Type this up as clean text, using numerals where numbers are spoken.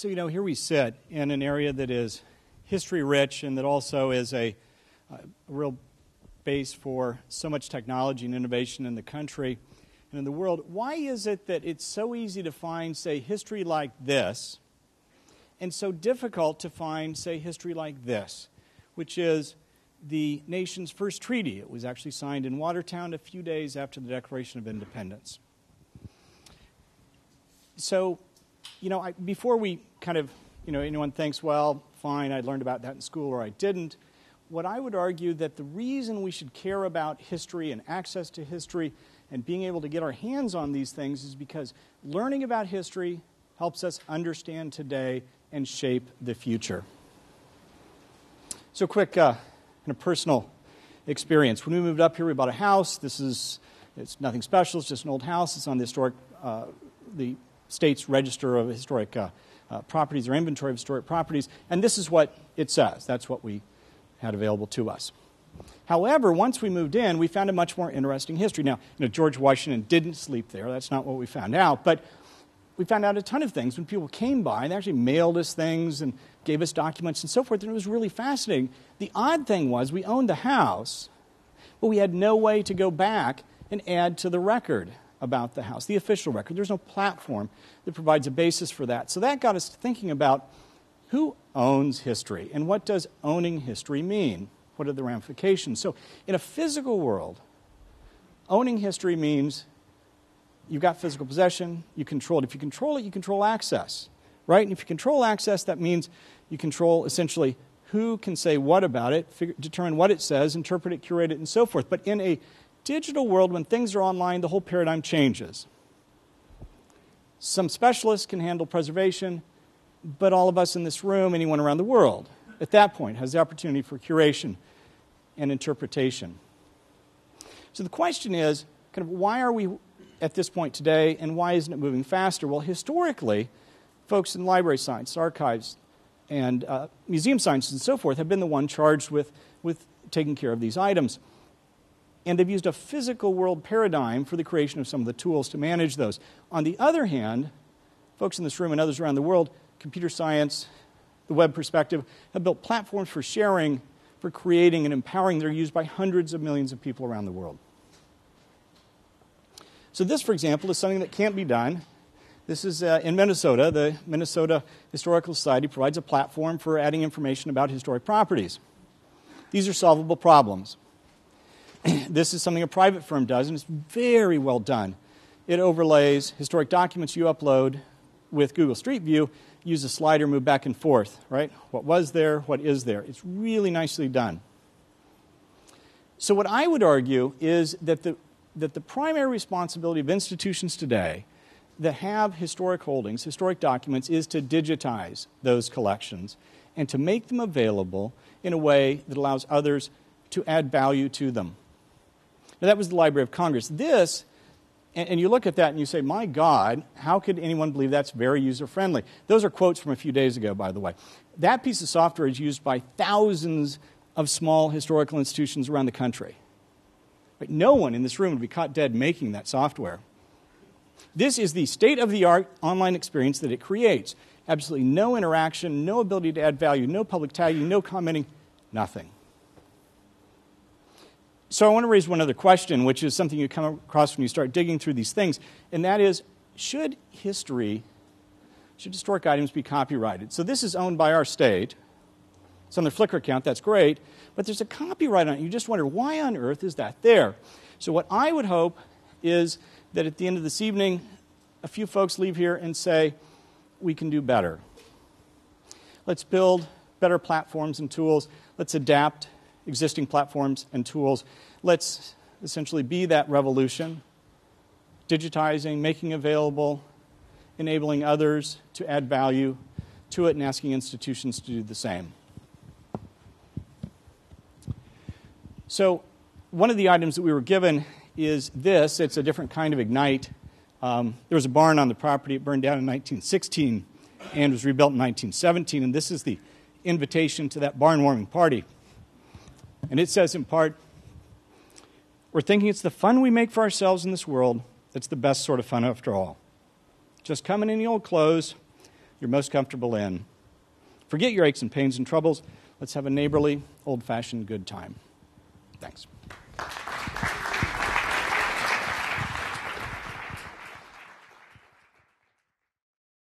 So, here we sit in an area that is history-rich and that also is a real base for so much technology and innovation in the country and in the world. Why is it that it's so easy to find, say, history like this, and so difficult to find, say, history like this, which is the nation's first treaty? It was actually signed in Watertown a few days after the Declaration of Independence. So, before we kind of, anyone thinks, well, fine, I learned about that in school or I didn't, what I would argue that the reason we should care about history and access to history and being able to get our hands on these things is because learning about history helps us understand today and shape the future. So quick kind of personal experience. When we moved up here, we bought a house. It's nothing special. It's just an old house. It's on the state's register of historic properties or inventory of historic properties. And this is what it says. That's what we had available to us. However, once we moved in, we found a much more interesting history. Now, George Washington didn't sleep there. That's not what we found out. But we found out a ton of things when people came by. They actually mailed us things and gave us documents and so forth, and it was really fascinating. The odd thing was we owned the house, but we had no way to go back and add to the record about the house, the official record. There's no platform that provides a basis for that. So that got us thinking about who owns history and what does owning history mean? What are the ramifications? So in a physical world, owning history means you've got physical possession, you control it. If you control it, you control access, right? And if you control access, that means you control essentially who can say what about it, determine what it says, interpret it, curate it, and so forth. But in a digital world, when things are online, the whole paradigm changes. Some specialists can handle preservation, but all of us in this room, anyone around the world, at that point has the opportunity for curation and interpretation. So the question is, kind of why are we at this point today, and why isn't it moving faster? Well, historically, folks in library science, archives, and museum sciences and so forth have been the one charged with taking care of these items. And they've used a physical world paradigm for the creation of some of the tools to manage those. On the other hand, folks in this room and others around the world, computer science, the web perspective, have built platforms for sharing, for creating and empowering that are used by hundreds of millions of people around the world. So this, for example, is something that can't be done. This is in Minnesota. The Minnesota Historical Society provides a platform for adding information about historic properties. These are solvable problems. This is something a private firm does, and it's very well done. It overlays historic documents you upload with Google Street View, use a slider, move back and forth, right? What was there, what is there. It's really nicely done. So what I would argue is that the primary responsibility of institutions today that have historic holdings, historic documents, is to digitize those collections and to make them available in a way that allows others to add value to them. Now, that was the Library of Congress. This, and you look at that and you say, my God, how could anyone believe that's very user-friendly? Those are quotes from a few days ago, by the way. That piece of software is used by thousands of small historical institutions around the country. But no one in this room would be caught dead making that software. This is the state-of-the-art online experience that it creates. Absolutely no interaction, no ability to add value, no public tagging, no commenting, nothing. So I want to raise one other question, which is something you come across when you start digging through these things, and that is, should historic items be copyrighted? So this is owned by our state. It's on their Flickr account, that's great, but there's a copyright on it. You just wonder, why on earth is that there? So what I would hope is that at the end of this evening, a few folks leave here and say, we can do better. Let's build better platforms and tools. Let's adapt existing platforms and tools. Let's essentially be that revolution, digitizing, making available, enabling others to add value to it, and asking institutions to do the same. So one of the items that we were given is this. It's a different kind of Ignite. There was a barn on the property. It burned down in 1916 and was rebuilt in 1917, and this is the invitation to that barn warming party. And it says in part, we're thinking it's the fun we make for ourselves in this world that's the best sort of fun after all. Just come in any old clothes, you're most comfortable in. Forget your aches and pains and troubles. Let's have a neighborly, old-fashioned good time. Thanks.